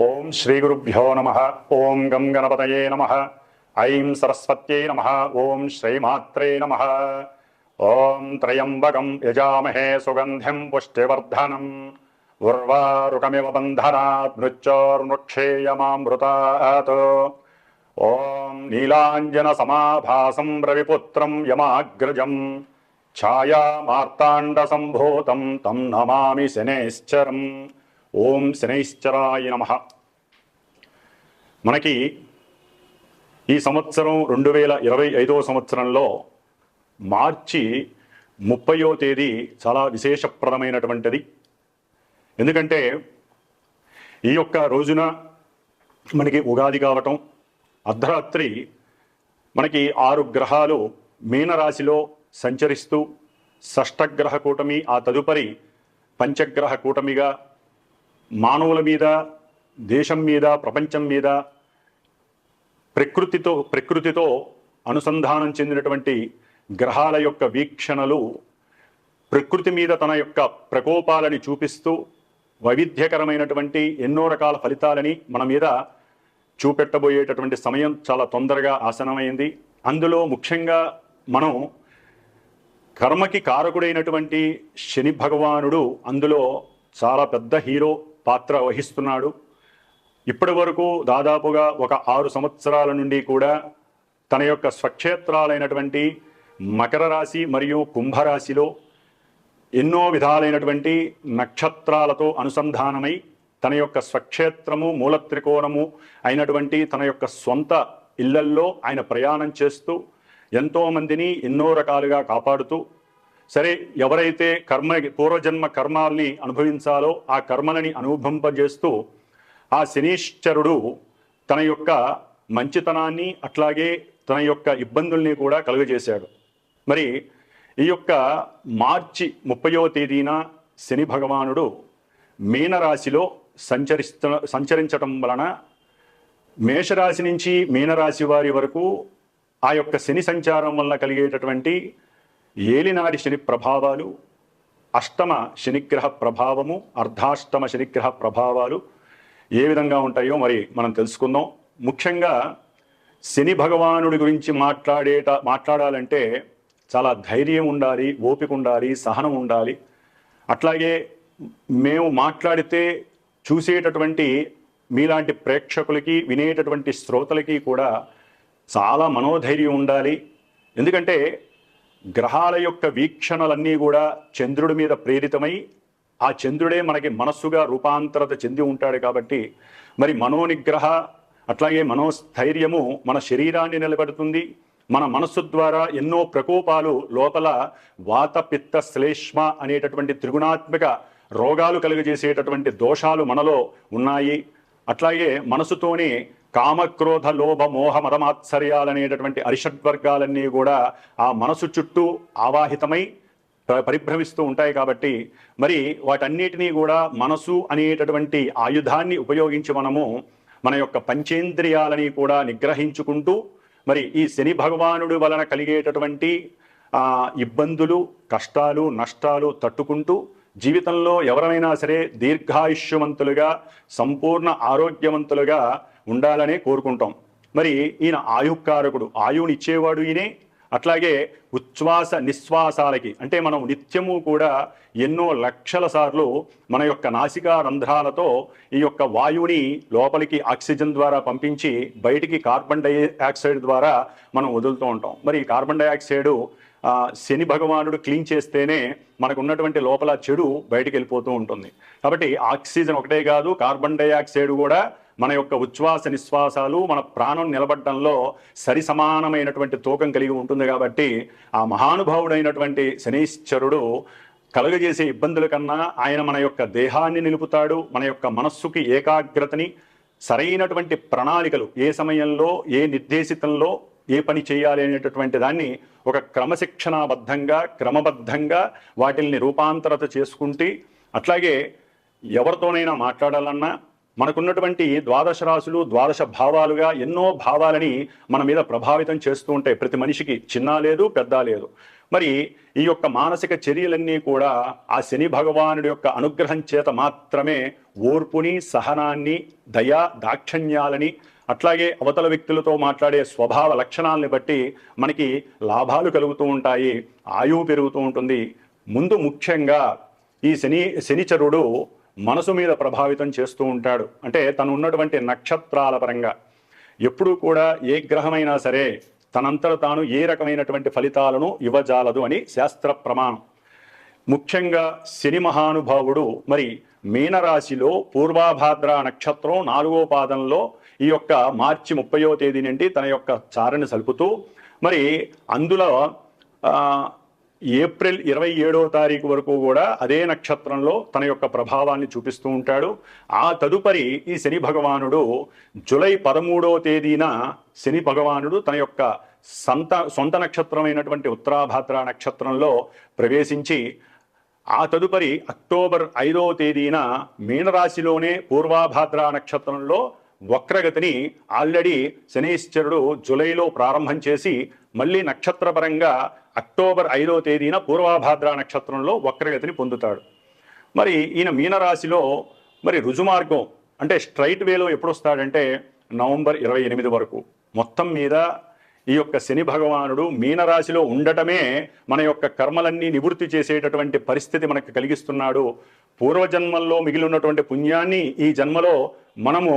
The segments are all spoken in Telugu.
ఓం శ్రీ గురుభ్యో నమః. ఓం గం గణపతయే నమః. ఐం సరస్వత్యై నమః. ఓం శ్రీమాత్రే నమః. ఓం త్రయంబకం యజామహే సుగంధిం పుష్టివర్ధనం ఉర్వారుకమివ బంధనాత్ మృత్యోర్ముక్షేయమామృతాత్. ఓం నీలాంజన సమాభాసం రవిపుత్రం యమాగ్రజం ఛాయామార్తాండ సంభూతం తం నమామి శనైశ్చరం. ఓం శనైశ్చరాయ నమః. మనకి ఈ సంవత్సరం 2025వ సంవత్సరంలో మార్చి 30వ తేదీ చాలా విశేషప్రదమైనటువంటిది. ఎందుకంటే ఈ యొక్క రోజున మనకి ఉగాది కావటం, అర్ధరాత్రి మనకి 6 గ్రహాలు మీనరాశిలో సంచరిస్తూ షష్టగ్రహ కూటమి, ఆ తదుపరి పంచగ్రహ కూటమిగా మానవుల మీద, దేశం మీద, ప్రపంచం మీద ప్రకృతితో అనుసంధానం చెందినటువంటి గ్రహాల యొక్క వీక్షణలు ప్రకృతి మీద తన యొక్క ప్రకోపాలని చూపిస్తూ వైవిధ్యకరమైనటువంటి ఎన్నో రకాల ఫలితాలని మన మీద చూపెట్టబోయేటటువంటి సమయం చాలా తొందరగా ఆసనమైంది. అందులో ముఖ్యంగా మనం కర్మకి కారకుడైనటువంటి శని భగవానుడు అందులో చాలా పెద్ద హీరో పాత్ర వహిస్తున్నాడు. ఇప్పటి వరకు దాదాపుగా ఒక 6 సంవత్సరాల నుండి కూడా తన యొక్క స్వక్షేత్రాలైనటువంటి మకర రాశి మరియు కుంభరాశిలో ఎన్నో విధాలైనటువంటి నక్షత్రాలతో అనుసంధానమై తన యొక్క స్వక్షేత్రము, మూలత్రికోణము అయినటువంటి తన యొక్క స్వంత ఇళ్లల్లో ఆయన ప్రయాణం చేస్తూ ఎంతోమందిని ఎన్నో రకాలుగా కాపాడుతూ, సరే ఎవరైతే పూర్వజన్మ కర్మాల్ని అనుభవించాలో ఆ కర్మలని అనుభవింపజేస్తూ ఆ శనీశ్వరుడు తన యొక్క మంచితనాన్ని అట్లాగే తన యొక్క ఇబ్బందుల్ని కూడా కలుగజేశాడు. మరి ఈ యొక్క మార్చి 30వ తేదీన శని భగవానుడు మీనరాశిలో సంచరించటం వలన మేషరాశి నుంచి మీనరాశి వారి వరకు ఆ యొక్క శని సంచారం వలన కలిగేటటువంటి ఏలినాటి శని ప్రభావాలు, అష్టమ శనిగ్రహ ప్రభావము, అర్ధాష్టమ శనిగ్రహ ప్రభావాలు ఏ విధంగా ఉంటాయో మరి మనం తెలుసుకుందాం. ముఖ్యంగా శని భగవానుడి గురించి మాట్లాడాలంటే చాలా ధైర్యం ఉండాలి, ఓపిక ఉండాలి, సహనం ఉండాలి. అట్లాగే మేము మాట్లాడితే చూసేటటువంటి మీలాంటి ప్రేక్షకులకి, వినేటటువంటి శ్రోతలకి కూడా చాలా మనోధైర్యం ఉండాలి. ఎందుకంటే గ్రహాల యొక్క వీక్షణలన్నీ కూడా చంద్రుడి మీద ప్రేరితమై ఆ చంద్రుడే మనకి మనస్సుగా రూపాంతరత చెంది ఉంటాడు. కాబట్టి మరి మనోనిగ్రహ అట్లాగే మనోస్థైర్యము మన శరీరాన్ని నిలబెడుతుంది. మన మనస్సు ద్వారా ఎన్నో ప్రకోపాలు లోపల వాత పిత్త శ్లేష్మ అనేటటువంటి త్రిగుణాత్మక రోగాలు కలుగజేసేటటువంటి దోషాలు మనలో ఉన్నాయి. అట్లాగే మనసుతోనే కామక్రోధ లోభ మోహ మదమాత్సర్యాలనేటటువంటి అరిషడ్వర్గాలన్నీ కూడా ఆ మనసు చుట్టూ ఆవాహితమై పరిభ్రమిస్తూ ఉంటాయి. కాబట్టి మరి వాటన్నిటినీ కూడా మనసు అనేటటువంటి ఆయుధాన్ని ఉపయోగించి మనము మన యొక్క పంచేంద్రియాలని కూడా నిగ్రహించుకుంటూ మరి ఈ శని భగవానుడి వలన కలిగేటటువంటి ఇబ్బందులు, కష్టాలు, నష్టాలు తట్టుకుంటూ జీవితంలో ఎవరైనా సరే దీర్ఘాయుష్యవంతులుగా, సంపూర్ణ ఆరోగ్యవంతులుగా ఉండాలనే కోరుకుంటాం. మరి ఈయన ఆయుకారకుడు, ఆయువుని ఇచ్చేవాడు ఈయనే. అట్లాగే ఉచ్ఛ్వాస నిశ్వాసాలకి అంటే మనం నిత్యము కూడా ఎన్నో లక్షల సార్లు మన యొక్క నాసికా రంధ్రాలతో ఈ యొక్క వాయువుని లోపలికి ఆక్సిజన్ ద్వారా పంపించి బయటికి కార్బన్ డైఆక్సైడ్ ద్వారా మనం వదులుతూ ఉంటాం. మరి కార్బన్ డైఆక్సైడ్ శని భగవానుడు క్లీన్ చేస్తేనే మనకు ఉన్నటువంటి లోపల చెడు బయటికి వెళ్ళిపోతూ ఉంటుంది. కాబట్టి ఆక్సిజన్ ఒకటే కాదు, కార్బన్ డైఆక్సైడ్ కూడా మన యొక్క ఉచ్ఛ్వాస నిశ్వాసాలు మన ప్రాణం నిలబడడంలో సరి సమానమైనటువంటి తూకం కలిగి ఉంటుంది. కాబట్టి ఆ మహానుభావుడైనటువంటి శనీశ్వరుడు కలుగజేసే ఇబ్బందుల కన్నా ఆయన మన యొక్క దేహాన్ని నిలుపుతాడు. మన యొక్క మనస్సుకి ఏకాగ్రతని, సరైనటువంటి ప్రణాళికలు ఏ సమయంలో ఏ నిర్దేశితంలో ఏ పని చేయాలి అనేటటువంటి దాన్ని ఒక క్రమశిక్షణాబద్ధంగా, క్రమబద్ధంగా వాటిల్ని రూపాంతరత చేసుకుంటే, అట్లాగే ఎవరితోనైనా మాట్లాడాలన్నా మనకున్నటువంటి ద్వాదశ రాశులు ద్వాదశ భావాలుగా ఎన్నో భావాలని మన మీద ప్రభావితం చేస్తూ ఉంటాయి. ప్రతి మనిషికి చిన్న లేదు పెద్ద లేదు. మరి ఈ యొక్క మానసిక చర్యలన్నీ కూడా ఆ శని భగవానుడి యొక్క అనుగ్రహం చేత మాత్రమే ఓర్పుని, సహనాన్ని, దయా దాక్షణ్యాలని, అట్లాగే అవతల వ్యక్తులతో మాట్లాడే స్వభావ లక్షణాలని బట్టి మనకి లాభాలు కలుగుతూ ఉంటాయి, ఆయువు పెరుగుతూ ఉంటుంది. ముందు ముఖ్యంగా ఈ శనిచరుడు మనసు మీద ప్రభావితం చేస్తూ ఉంటాడు. అంటే తను ఉన్నటువంటి నక్షత్రాల పరంగా ఎప్పుడూ కూడా ఏ గ్రహమైనా సరే తనంతట తాను ఏ రకమైనటువంటి ఫలితాలను ఇవ్వజాలదు అని శాస్త్ర ప్రమాణం. ముఖ్యంగా శని మహానుభావుడు మరి మీనరాశిలో పూర్వాభాద్ర నక్షత్రం 4వ పాదంలో ఈ యొక్క మార్చి 30వ తేదీ నుండి తన యొక్క చారణ సలుపుతూ మరి అందులో ఏప్రిల్ 27వ తారీఖు వరకు కూడా అదే నక్షత్రంలో తన యొక్క ప్రభావాన్ని చూపిస్తూ ఉంటాడు. ఆ తదుపరి ఈ శని భగవానుడు జూలై 13వ తేదీన శని భగవానుడు తన యొక్క సొంత నక్షత్రమైనటువంటి ఉత్తరాభాద్ర నక్షత్రంలో ప్రవేశించి ఆ తదుపరి అక్టోబర్ 5వ తేదీన మీనరాశిలోనే పూర్వాభాద్ర నక్షత్రంలో వక్రగతిని ఆల్రెడీ శనీశ్వరుడు జూలైలో ప్రారంభం చేసి మళ్ళీ నక్షత్రపరంగా అక్టోబర్ 5వ తేదీన పూర్వాభాద్ర నక్షత్రంలో వక్రగతిని పొందుతాడు. మరి ఈయన మీనరాశిలో మరి రుజుమార్గం అంటే స్ట్రైట్ వేలో ఎప్పుడు వస్తాడంటే నవంబర్ 28 వరకు. మొత్తం మీద ఈ యొక్క శని భగవానుడు మీనరాశిలో ఉండటమే మన యొక్క కర్మలన్నీ నివృత్తి చేసేటటువంటి పరిస్థితి మనకు కలిగిస్తున్నాడు. పూర్వజన్మల్లో మిగిలి ఉన్నటువంటి పుణ్యాన్ని ఈ జన్మలో మనము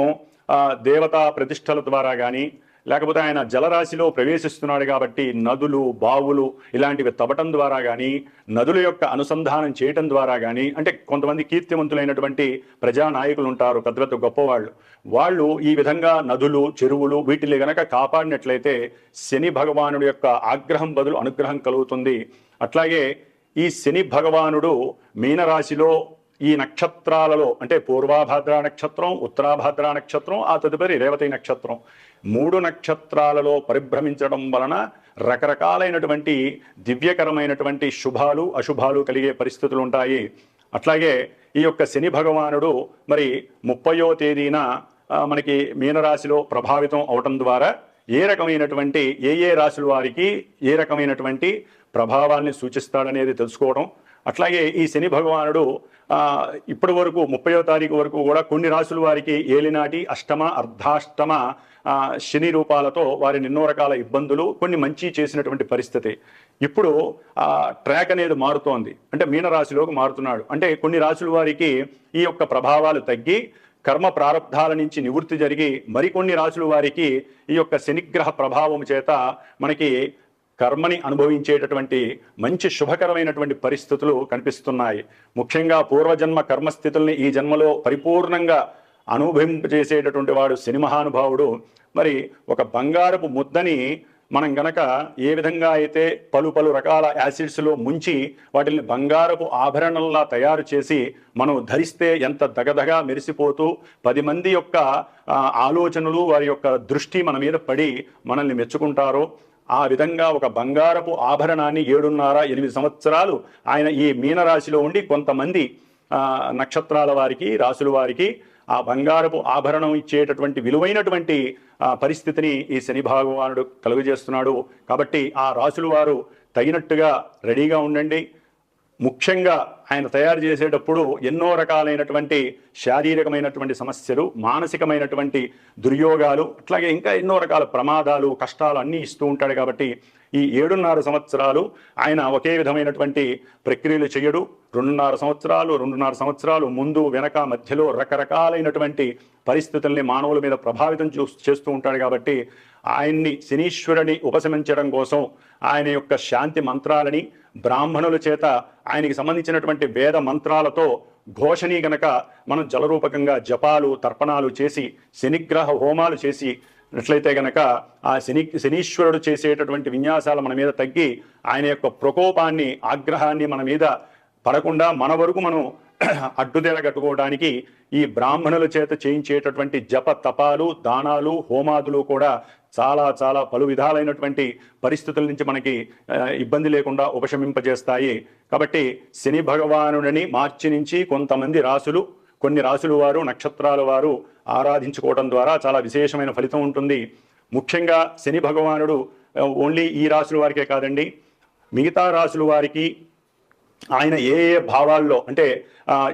దేవతా ప్రతిష్టల ద్వారా కానీ లేకపోతే ఆయన జలరాశిలో ప్రవేశిస్తున్నాడు కాబట్టి నదులు, బావులు ఇలాంటివి తవ్వటం ద్వారా కానీ, నదుల యొక్క అనుసంధానం చేయటం ద్వారా కానీ, అంటే కొంతమంది కీర్తివంతులైనటువంటి ప్రజానాయకులు ఉంటారు, పెద్ద పెద్ద గొప్పవాళ్ళు, వాళ్ళు ఈ విధంగా నదులు, చెరువులు వీటిని గనక కాపాడినట్లయితే శని భగవానుడి యొక్క ఆగ్రహం బదులు అనుగ్రహం కలుగుతుంది. అట్లాగే ఈ శని భగవానుడు మీనరాశిలో ఈ నక్షత్రాలలో అంటే పూర్వాభాద్ర నక్షత్రం, ఉత్తరాభాద్ర నక్షత్రం, ఆ తదుపరి రేవతి నక్షత్రం 3 నక్షత్రాలలో పరిభ్రమించడం వలన రకరకాలైనటువంటి దివ్యకరమైనటువంటి శుభాలు అశుభాలు కలిగే పరిస్థితులు ఉంటాయి. అట్లాగే ఈ యొక్క శని భగవానుడు మరి 30వ తేదీన మనకి మీనరాశిలో ప్రభావితం అవటం ద్వారా ఏ రకమైనటువంటి ఏ రాశుల వారికి ఏ రకమైనటువంటి ప్రభావాన్ని సూచిస్తాడనేది తెలుసుకోవడం. అట్లాగే ఈ శని భగవానుడు ఇప్పటి వరకు 30వ తారీఖు వరకు కూడా కొన్ని రాశుల వారికి ఏలినాటి, అష్టమ, అర్ధాష్టమ శని రూపాలతో వారిని ఎన్నో రకాల ఇబ్బందులు, కొన్ని మంచి చేసినటువంటి పరిస్థితి. ఇప్పుడు ట్రాక్ అనేది మారుతోంది, అంటే మీనరాశిలోకి మారుతున్నాడు. అంటే కొన్ని రాశుల వారికి ఈ యొక్క ప్రభావాలు తగ్గి కర్మ ప్రారంధాల నుంచి నివృత్తి జరిగి మరికొన్ని రాశుల వారికి ఈ యొక్క శనిగ్రహ ప్రభావం చేత మనకి కర్మని అనుభవించేటటువంటి మంచి శుభకరమైనటువంటి పరిస్థితులు కనిపిస్తున్నాయి. ముఖ్యంగా పూర్వజన్మ కర్మస్థితుల్ని ఈ జన్మలో పరిపూర్ణంగా అనుభవింపజేసేటటువంటి వాడు శని మహానుభావుడు. మరి ఒక బంగారపు ముద్దని మనం గనక ఏ విధంగా అయితే పలు రకాల యాసిడ్స్లో ముంచి వాటిని బంగారపు ఆభరణంలా తయారు చేసి మనం ధరిస్తే ఎంత దగదగా మెరిసిపోతూ 10 మంది యొక్క ఆలోచనలు, వారి యొక్క దృష్టి మన మీద పడి మనల్ని మెచ్చుకుంటారో, ఆ విధంగా ఒక బంగారపు ఆభరణాన్ని 7.5-8 సంవత్సరాలు ఆయన ఈ మీనరాశిలో ఉండి కొంతమంది నక్షత్రాల వారికి, రాశుల వారికి ఆ బంగారపు ఆభరణం ఇచ్చేటటువంటి విలువైనటువంటి పరిస్థితిని ఈ శని భగవానుడు కలుగజేస్తున్నాడు. కాబట్టి ఆ రాశుల వారు తగినట్టుగా రెడీగా ఉండండి. ముఖ్యంగా ఆయన తయారు చేసేటప్పుడు ఎన్నో రకాలైనటువంటి శారీరకమైనటువంటి సమస్యలు, మానసికమైనటువంటి దుర్యోగాలు, అట్లాగే ఇంకా ఎన్నో రకాల ప్రమాదాలు, కష్టాలు అన్నీ ఇస్తూ ఉంటాడు. కాబట్టి ఈ 7.5 సంవత్సరాలు ఆయన ఒకే విధమైనటువంటి ప్రక్రియలు చేయడు. 2.5 సంవత్సరాలు ముందు వెనక మధ్యలో రకరకాలైనటువంటి పరిస్థితుల్ని మానవుల మీద ప్రభావితం చేస్తూ ఉంటాడు. కాబట్టి ఆయన్ని శనీశ్వరుని ఉపశమించడం కోసం ఆయన యొక్క శాంతి మంత్రాలని బ్రాహ్మణుల చేత ఆయనకి సంబంధించినటువంటి వేద మంత్రాలతో ఘోషణి గనక మనం జలరూపకంగా జపాలు, తర్పణాలు చేసి శనిగ్రహ హోమాలు చేసి అట్లయితే గనక ఆ శనీశ్వరుడు చేసేటటువంటి విన్యాసాలు మన మీద తగ్గి ఆయన యొక్క ప్రకోపాన్ని, ఆగ్రహాన్ని మన మీద పడకుండా మన వరకు మనం అడ్డుదెల కట్టుకోవడానికి ఈ బ్రాహ్మణుల చేత చేయించేటటువంటి జప తపాలు, దానాలు, హోమాదులు కూడా చాలా పలు విధాలైనటువంటి పరిస్థితుల నుంచి మనకి ఇబ్బంది లేకుండా ఉపశమింపజేస్తాయి. కాబట్టి శని భగవానుడిని మార్చి నుంచి కొంతమంది రాసులు, కొన్ని రాశుల వారు నక్షత్రాల వారు ఆరాధించుకోవడం ద్వారా చాలా విశేషమైన ఫలితం ఉంటుంది. ముఖ్యంగా శని భగవానుడు ఓన్లీ ఈ రాశుల వారికే కాదండి, మిగతా రాశుల వారికి ఆయన ఏ ఏ భావాల్లో అంటే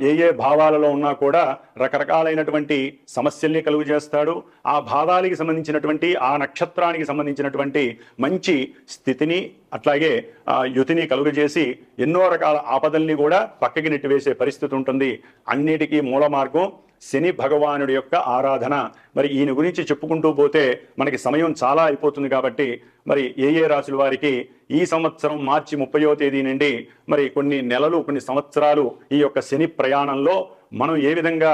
ఏ ఏ భావాలలో ఉన్నా కూడా రకరకాలైనటువంటి సమస్యల్ని కలుగు చేస్తాడు. ఆ భావానికి సంబంధించినటువంటి ఆ నక్షత్రానికి సంబంధించినటువంటి మంచి స్థితిని అట్లాగే యుతిని కలుగజేసి ఎన్నో రకాల ఆపదల్ని కూడా పక్కకి నెట్టివేసే పరిస్థితి ఉంటుంది. అన్నిటికీ మూల మార్గం శని భగవానుడి యొక్క ఆరాధన. మరి ఈయన గురించి చెప్పుకుంటూ పోతే మనకి సమయం చాలా అయిపోతుంది కాబట్టి మరి ఏ ఏ రాశుల వారికి ఈ సంవత్సరం మార్చి 30వ తేదీ నుండి మరి కొన్ని నెలలు కొన్ని సంవత్సరాలు ఈ యొక్క శని ప్రయాణంలో మనం ఏ విధంగా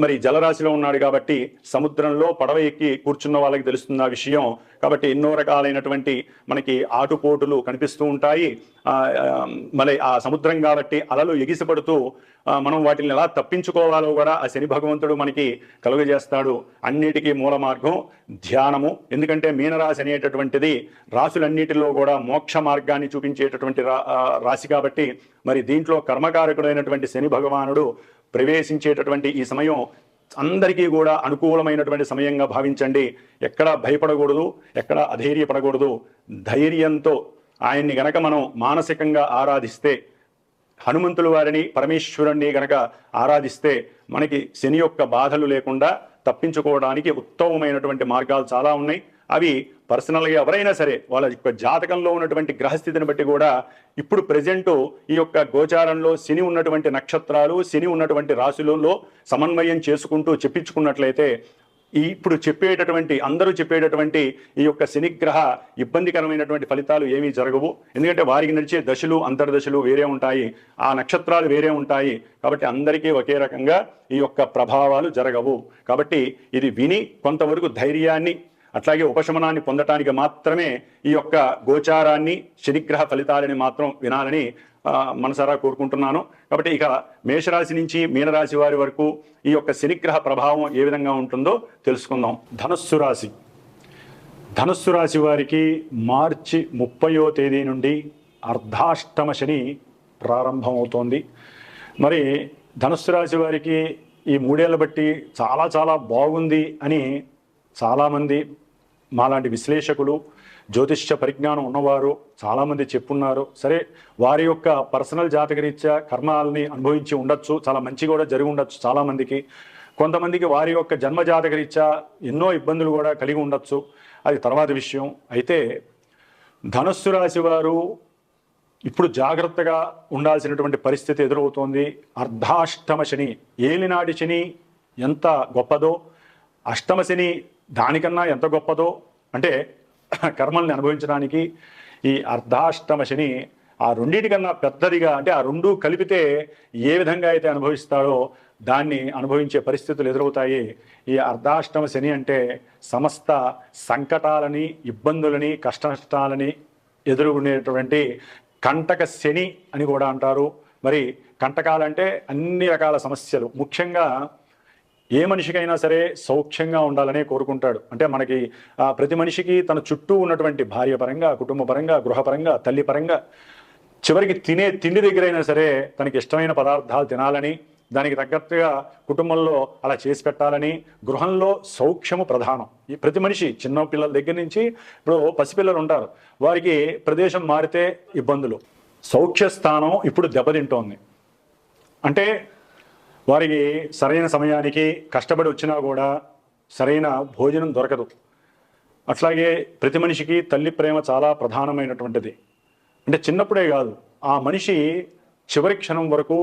మరి జలరాశిలో ఉన్నాడు కాబట్టి సముద్రంలో పడవ ఎక్కి కూర్చున్న వాళ్ళకి తెలుస్తుంది ఆ విషయం. కాబట్టి ఎన్నో రకాలైనటువంటి మనకి ఆటుపోటులు కనిపిస్తూ ఉంటాయి. మరి ఆ సముద్రం కాబట్టి అలలు ఎగిసిపడుతూ మనం వాటిని ఎలా తప్పించుకోవాలో కూడా ఆ శని భగవంతుడు మనకి కలుగజేస్తాడు. అన్నిటికీ మూల మార్గం ధ్యానము. ఎందుకంటే మీనరాశి అనేటటువంటిది రాశులన్నిటిలో కూడా మోక్ష మార్గాన్ని చూపించేటటువంటి రాశి కాబట్టి మరి దీంట్లో కర్మకారకుడైనటువంటి శని భగవానుడు ప్రవేశించేటటువంటి ఈ సమయం అందరికీ కూడా అనుకూలమైనటువంటి సమయంగా భావించండి. ఎక్కడ భయపడకూడదు, ఎక్కడ అధైర్యపడకూడదు. ధైర్యంతో ఆయన్ని గనక మనం మానసికంగా ఆరాధిస్తే, హనుమంతుల వారిని పరమేశ్వరుణ్ణి గనక ఆరాధిస్తే మనకి శని యొక్క బాధలు లేకుండా తప్పించుకోవడానికి ఉత్తమమైనటువంటి మార్గాలు చాలా ఉన్నాయి. అవి పర్సనల్గా ఎవరైనా సరే వాళ్ళ యొక్క జాతకంలో ఉన్నటువంటి గ్రహస్థితిని బట్టి కూడా ఇప్పుడు ప్రజెంటు ఈ యొక్క గోచారంలో శని ఉన్నటువంటి నక్షత్రాలు, శని ఉన్నటువంటి రాశులలో సమన్వయం చేసుకుంటూ చెప్పించుకున్నట్లయితే ఇప్పుడు చెప్పేటటువంటి అందరూ చెప్పేటటువంటి ఈ యొక్క శనిగ్రహ ఇబ్బందికరమైనటువంటి ఫలితాలు ఏమీ జరగవు. ఎందుకంటే వారికి నడిచే దశలు అంతర్దశలు వేరే ఉంటాయి, ఆ నక్షత్రాలు వేరే ఉంటాయి. కాబట్టి అందరికీ ఒకే రకంగా ఈ యొక్క ప్రభావాలు జరగవు. కాబట్టి ఇది విని కొంతవరకు ధైర్యాన్ని అట్లాగే ఉపశమనాన్ని పొందటానికి మాత్రమే ఈ యొక్క గోచారాన్ని శనిగ్రహ ఫలితాలని మాత్రం వినాలని మనసారా కోరుకుంటున్నాను. కాబట్టి ఇక మేషరాశి నుంచి మీనరాశి వారి వరకు ఈ యొక్క శనిగ్రహ ప్రభావం ఏ విధంగా ఉంటుందో తెలుసుకుందాం. ధనస్సు రాశి. ధనస్సు రాశి వారికి మార్చి 30వ తేదీ నుండి అర్ధాష్టమ శని ప్రారంభమవుతోంది. మరి ధనస్సు రాశి వారికి ఈ 3 ఏళ్ల బట్టి చాలా చాలా బాగుంది అని చాలామంది మాలాంటి విశ్లేషకులు, జ్యోతిష్య పరిజ్ఞానం ఉన్నవారు చాలామంది చెప్పున్నారు. సరే, వారి యొక్క పర్సనల్ జాతకరీత్యా కర్మాలని అనుభవించి ఉండొచ్చు, చాలా మంచి కూడా జరిగి ఉండొచ్చు చాలామందికి. కొంతమందికి వారి యొక్క జన్మ జాతకరీత్యా ఎన్నో ఇబ్బందులు కూడా కలిగి ఉండొచ్చు, అది తర్వాత విషయం. అయితే ధనస్సు రాశి వారు ఇప్పుడు జాగ్రత్తగా ఉండాల్సినటువంటి పరిస్థితి ఎదురవుతోంది. అర్ధాష్టమ శని, ఏలినాటి శని ఎంత గొప్పదో అష్టమ శని దానికన్నా ఎంత గొప్పదో. అంటే కర్మల్ని అనుభవించడానికి ఈ అర్ధాష్టమ శని ఆ రెండింటికన్నా పెద్దదిగా, అంటే ఆ రెండు కలిపితే ఏ విధంగా అయితే అనుభవిస్తాడో దాన్ని అనుభవించే పరిస్థితులు ఎదురవుతాయి. ఈ అర్ధాష్టమ శని అంటే సమస్త సంకటాలని, ఇబ్బందులని, కష్టనష్టాలని ఎదుర్కొనేటువంటి కంటక శని అని కూడా అంటారు. మరి కంటకాలంటే అన్ని రకాల సమస్యలు. ముఖ్యంగా ఏ మనిషికైనా సరే సౌఖ్యంగా ఉండాలనే కోరుకుంటాడు. అంటే మనకి ప్రతి మనిషికి తన చుట్టూ ఉన్నటువంటి భార్య పరంగా, కుటుంబ పరంగా, గృహపరంగా, తల్లి పరంగా, చివరికి తినే తిండి దగ్గరైనా సరే తనకి ఇష్టమైన పదార్థాలు తినాలని, దానికి తగ్గట్టుగా కుటుంబంలో అలా చేసి పెట్టాలని, గృహంలో సౌఖ్యము ప్రధానం. ఈ ప్రతి మనిషి చిన్న పిల్లల దగ్గర నుంచి ఇప్పుడు పసిపిల్లలు ఉంటారు, వారికి ప్రదేశం మారితే ఇబ్బందులు. సౌఖ్య స్థానం ఇప్పుడు దెబ్బతింటోంది. అంటే వారికి సరైన సమయానికి కష్టపడి వచ్చినా కూడా సరైన భోజనం దొరకదు. అట్లాగే ప్రతి మనిషికి తల్లి ప్రేమ చాలా ప్రధానమైనటువంటిది. అంటే చిన్నప్పుడే కాదు, ఆ మనిషి చివరి క్షణం వరకు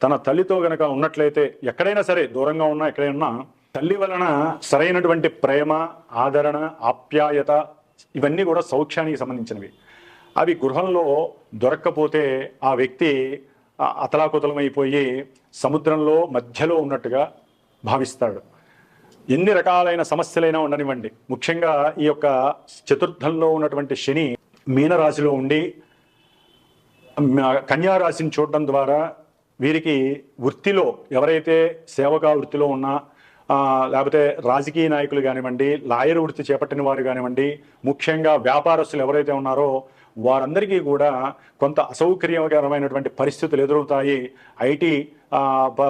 తన తల్లితో గనక ఉన్నట్లయితే, ఎక్కడైనా సరే దూరంగా ఉన్నా ఎక్కడైనా, తల్లి వలన సరైనటువంటి ప్రేమ, ఆదరణ, ఆప్యాయత ఇవన్నీ కూడా సౌఖ్యానికి సంబంధించినవి. అవి గృహంలో దొరక్కపోతే ఆ వ్యక్తి అతలాకుతలమైపోయి సముద్రంలో మధ్యలో ఉన్నట్టుగా భావిస్తాడు. ఎన్ని రకాలైన సమస్యలైనా ఉండనివ్వండి. ముఖ్యంగా ఈ యొక్క చతుర్థంలో ఉన్నటువంటి శని మీనరాశిలో ఉండి కన్యారాశిని చూడడం ద్వారా వీరికి వృత్తిలో ఎవరైతే సేవకా వృత్తిలో ఉన్నా, లేకపోతే రాజకీయ నాయకులు కానివ్వండి, లాయర్ వృత్తి చేపట్టిన వారు కానివ్వండి, ముఖ్యంగా వ్యాపారస్తులు ఎవరైతే ఉన్నారో వారందరికీ కూడా కొంత అసౌకర్యకరమైనటువంటి పరిస్థితులు ఎదురవుతాయి. ఐటీ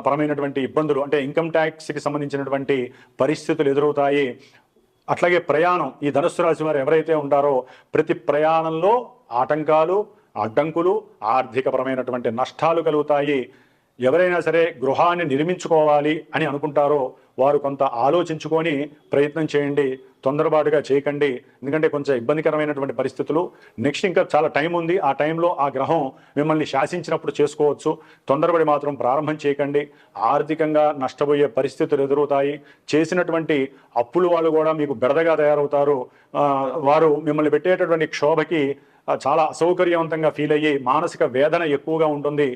పరమైనటువంటి ఇబ్బందులు, అంటే ఇన్కమ్ ట్యాక్స్కి సంబంధించినటువంటి పరిస్థితులు ఎదురవుతాయి. అట్లాగే ప్రయాణం, ఈ ధనుస్సు రాశి వారు ఎవరైతే ఉంటారో ప్రతి ప్రయాణంలో ఆటంకాలు, అడ్డంకులు, ఆర్థికపరమైనటువంటి నష్టాలు కలుగుతాయి. ఎవరైనా సరే గృహాన్ని నిర్మించుకోవాలి అని అనుకుంటారో వారు కొంత ఆలోచించుకొని ప్రయత్నం చేయండి, తొందరపాటుగా చేయకండి. ఎందుకంటే కొంచెం ఇబ్బందికరమైనటువంటి పరిస్థితులు. నెక్స్ట్ ఇంకా చాలా టైం ఉంది, ఆ టైంలో ఆ గ్రహం మిమ్మల్ని శాసించినప్పుడు చేసుకోవచ్చు. తొందరపడి మాత్రం ప్రారంభం చేయకండి. ఆర్థికంగా నష్టపోయే పరిస్థితులు ఎదురవుతాయి. చేసినటువంటి అప్పులు వాళ్ళు కూడా మీకు బెడదగా తయారవుతారు. వారు మిమ్మల్ని పెట్టేటటువంటి క్షోభకి చాలా అసౌకర్యవంతంగా ఫీల్ అయ్యి మానసిక వేదన ఎక్కువగా ఉంటుంది.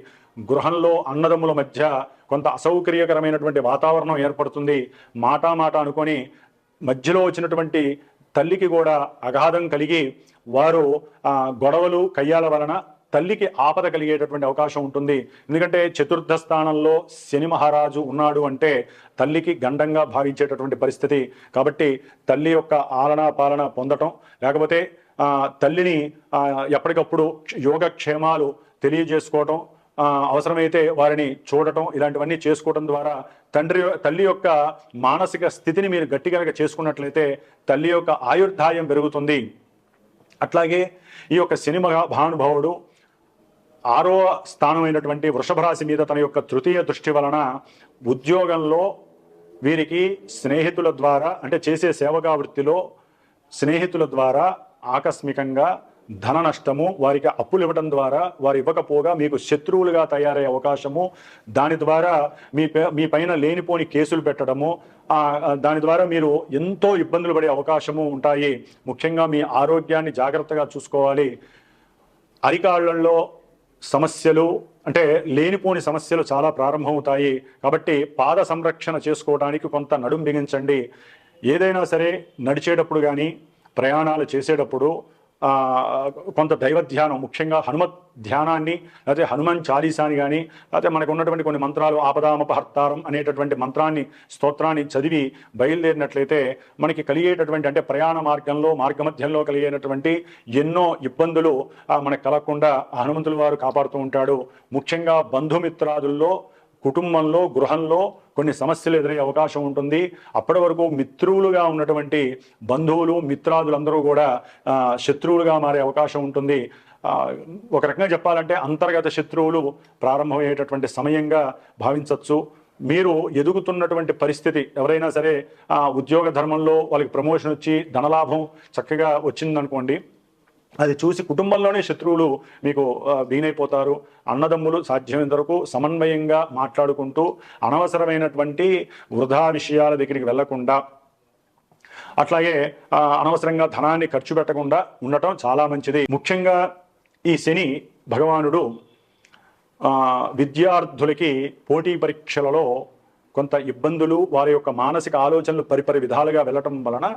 గృహంలో అన్నదమ్ముల మధ్య కొంత అసౌకర్యకరమైనటువంటి వాతావరణం ఏర్పడుతుంది. మాట అనుకొని మధ్యలో వచ్చినటువంటి తల్లికి కూడా అగాధం కలిగి వారు గొడవలు కయ్యాల వలన తల్లికి ఆపద కలిగేటటువంటి అవకాశం ఉంటుంది. ఎందుకంటే చతుర్థ స్థానంలో శని మహారాజు ఉన్నాడు అంటే తల్లికి గండంగా భావించేటటువంటి పరిస్థితి. కాబట్టి తల్లి యొక్క ఆలనా పాలన పొందటం, లేకపోతే తల్లిని ఎప్పటికప్పుడు యోగక్షేమాలు తెలియజేసుకోవటం, అవసరమైతే వారిని చూడటం, ఇలాంటివన్నీ చేసుకోవడం ద్వారా తల్లి యొక్క మానసిక స్థితిని మీరు గట్టిగా చేసుకున్నట్లయితే తల్లి యొక్క ఆయుర్దాయం పెరుగుతుంది. అట్లాగే ఈ యొక్క శని మహానుభావుడు 6వ స్థానమైనటువంటి వృషభ రాశి మీద తన యొక్క తృతీయ దృష్టి వలన ఉద్యోగంలో వీరికి స్నేహితుల ద్వారా, అంటే చేసే సేవకా వృత్తిలో స్నేహితుల ద్వారా ఆకస్మికంగా ధన నష్టము, వారికి అప్పులు ఇవ్వడం ద్వారా వారు ఇవ్వకపోగా మీకు శత్రువులుగా తయారయ్యే అవకాశము, దాని ద్వారా మీ పైన లేనిపోని కేసులు పెట్టడము, దాని ద్వారా మీరు ఎంతో ఇబ్బందులు పడే అవకాశము ఉంటాయి. ముఖ్యంగా మీ ఆరోగ్యాన్ని జాగ్రత్తగా చూసుకోవాలి. అరికాళ్ళల్లో సమస్యలు, అంటే లేనిపోని సమస్యలు చాలా ప్రారంభమవుతాయి. కాబట్టి పాద సంరక్షణ చేసుకోవడానికి కొంత నడుం బిగించండి. ఏదైనా సరే నడిచేటప్పుడు కానీ ప్రయాణాలు చేసేటప్పుడు కొంత దైవ ధ్యానం, ముఖ్యంగా హనుమత్ ధ్యానాన్ని, లేకపోతే హనుమాన్ చాలీసాని కానీ, లేకపోతే మనకు ఉన్నటువంటి కొన్ని మంత్రాలు, ఆపదామపహర్తారం అనేటటువంటి మంత్రాన్ని, స్తోత్రాన్ని చదివి బయలుదేరినట్లయితే మనకి కలిగేటటువంటి, అంటే ప్రయాణ మార్గంలో మార్గమధ్యంలో కలిగేటటువంటి ఎన్నో ఇబ్బందులు మనకు కలగకుండా హనుమంతుల వారు కాపాడుతూ ఉంటాడు. ముఖ్యంగా బంధుమిత్రాదుల్లో, కుటుంబంలో, గృహంలో కొన్ని సమస్యలు ఎదురయ్యే అవకాశం ఉంటుంది. అప్పటి వరకు మిత్రులుగా ఉన్నటువంటి బంధువులు, మిత్రాదులందరూ కూడా శత్రువులుగా మారే అవకాశం ఉంటుంది. ఒక రకంగా చెప్పాలంటే అంతర్గత శత్రువులు ప్రారంభమయ్యేటటువంటి సమయంగా భావించవచ్చు. మీరు ఎదుగుతున్నటువంటి పరిస్థితి, ఎవరైనా సరే ఉద్యోగ ధర్మంలో వాళ్ళకి ప్రమోషన్ వచ్చి ధనలాభం చక్కగా వచ్చిందనుకోండి, అది చూసి కుటుంబంలోనే శత్రువులు మీకు వీనైపోతారు. అన్నదమ్ములు సాధ్యమైనంత వరకు సమన్వయంగా మాట్లాడుకుంటూ అనవసరమైనటువంటి వృధా విషయాల దగ్గరికి వెళ్లకుండా, అట్లాగే అనవసరంగా ధనాన్ని ఖర్చు పెట్టకుండా ఉండటం చాలా మంచిది. ముఖ్యంగా ఈ శని భగవానుడు విద్యార్థులకి పోటీ పరీక్షలలో కొంత ఇబ్బందులు, వారి యొక్క మానసిక ఆలోచనలు పరిపరి విధాలుగా వెళ్ళటం వలన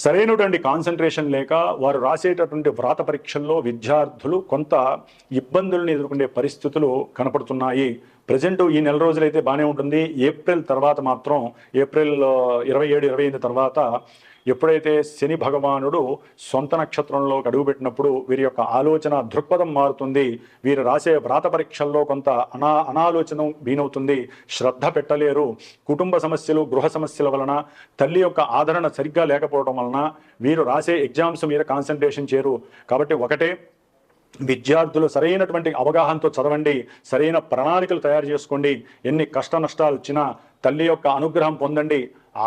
సరైనటువంటి కాన్సన్ట్రేషన్ లేక వారు రాసేటటువంటి వ్రాత పరీక్షల్లో విద్యార్థులు కొంత ఇబ్బందులను ఎదుర్కొనే పరిస్థితులు కనపడుతున్నాయి. ప్రజెంట్ ఈ నెల రోజులైతే బాగానే ఉంటుంది. ఏప్రిల్ తర్వాత మాత్రం, ఏప్రిల్ 27, 28 తర్వాత ఎప్పుడైతే శని భగవానుడు సొంత నక్షత్రంలోకి అడుగుపెట్టినప్పుడు వీరి యొక్క ఆలోచన దృక్పథం మారుతుంది. వీరు రాసే వ్రాత పరీక్షల్లో కొంత అనాలోచన వీనవుతుంది. శ్రద్ధ పెట్టలేరు. కుటుంబ సమస్యలు, గృహ సమస్యల వలన, తల్లి యొక్క ఆదరణ సరిగ్గా లేకపోవడం వలన వీరు రాసే ఎగ్జామ్స్ మీద కాన్సన్ట్రేషన్ చేయరు. కాబట్టి ఒకటే, విద్యార్థులు సరైనటువంటి అవగాహనతో చదవండి, సరైన ప్రణాళికలు తయారు చేసుకోండి. ఎన్ని కష్ట నష్టాలు వచ్చినా తల్లి యొక్క అనుగ్రహం పొందండి.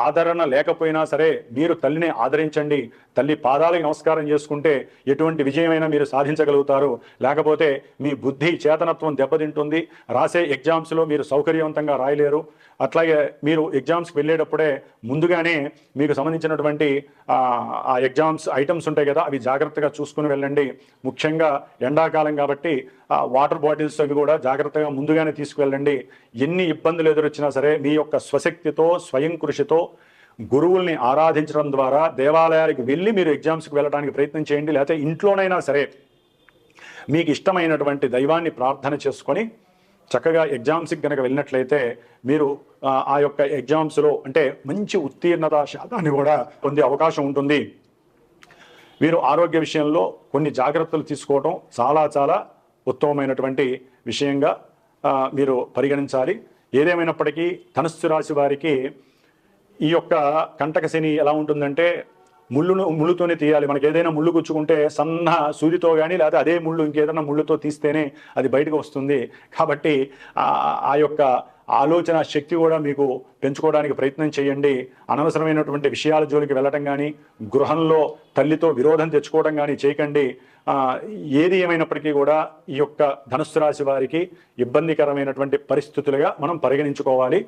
ఆదరణ లేకపోయినా సరే మీరు తల్లిని ఆదరించండి. తల్లి పాదాలకు నమస్కారం చేసుకుంటే ఎటువంటి విజయమైనా మీరు సాధించగలుగుతారు. లేకపోతే మీ బుద్ధి, చేతనత్వం దెబ్బతింటుంది. రాసే ఎగ్జామ్స్లో మీరు సౌకర్యవంతంగా రాయలేరు. అట్లాగే మీరు ఎగ్జామ్స్కి వెళ్ళేటప్పుడే ముందుగానే మీకు సంబంధించినటువంటి ఆ ఎగ్జామ్స్ ఐటమ్స్ ఉంటాయి కదా, అవి జాగ్రత్తగా చూసుకుని వెళ్ళండి. ముఖ్యంగా ఎండాకాలం కాబట్టి వాటర్ బాటిల్స్ అవి కూడా జాగ్రత్తగా ముందుగానే తీసుకువెళ్ళండి. ఎన్ని ఇబ్బందులు ఎదురొచ్చినా సరే మీ యొక్క స్వశక్తితో, స్వయం కృషితో, గురువుల్ని ఆరాధించడం ద్వారా దేవాలయానికి వెళ్ళి మీరు ఎగ్జామ్స్కి వెళ్ళడానికి ప్రయత్నం చేయండి. లేకపోతే ఇంట్లోనైనా సరే మీకు ఇష్టమైనటువంటి దైవాన్ని ప్రార్థన చేసుకొని చక్కగా ఎగ్జామ్స్కి కనుక వెళ్ళినట్లయితే మీరు ఆ యొక్క ఎగ్జామ్స్లో అంటే మంచి ఉత్తీర్ణత శాతాన్ని కూడా పొందే అవకాశం ఉంటుంది. వీరు ఆరోగ్య విషయంలో కొన్ని జాగ్రత్తలు తీసుకోవడం చాలా చాలా ఉత్తమమైనటువంటి విషయంగా మీరు పరిగణించాలి. ఏదేమైనప్పటికీ ధనుస్సు రాశి వారికి ఈ యొక్క కంటక శని ఎలా ఉంటుందంటే ముళ్ళుతోనే తీయాలి. మనకి ఏదైనా ముళ్ళు గుచ్చుకుంటే సన్న సూదితో కానీ లేదా అదే ముళ్ళు ఇంకేదైనా ముళ్ళుతో తీస్తేనే అది బయటకు వస్తుంది. కాబట్టి ఆ యొక్క ఆలోచన శక్తి కూడా మీకు పెంచుకోవడానికి ప్రయత్నం చేయండి. అనవసరమైనటువంటి విషయాల జోలికి వెళ్ళటం కానీ, గృహంలో తల్లితో విరోధం తెచ్చుకోవడం కానీ చేయకండి. ఏది ఏమైనప్పటికీ కూడా ఈ యొక్క ధనుస్సు రాశి వారికి ఇబ్బందికరమైనటువంటి పరిస్థితులుగా మనం పరిగణించుకోవాలి.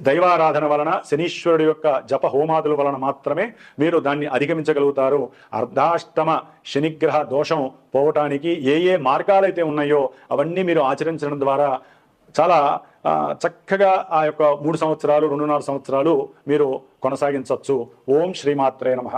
దైవారాధన వలన, శనీశ్వరుడు యొక్క జప హోమాదుల వలన మాత్రమే మీరు దాన్ని అధిగమించగలుగుతారు. అర్ధాష్టమ శనిగ్రహ దోషం పోవటానికి ఏ ఏ మార్గాలైతే ఉన్నాయో అవన్నీ మీరు ఆచరించడం ద్వారా చాలా చక్కగా ఆ యొక్క 3 సంవత్సరాలు 2.5 సంవత్సరాలు మీరు కొనసాగించవచ్చు. ఓం శ్రీమాత్రే నమః.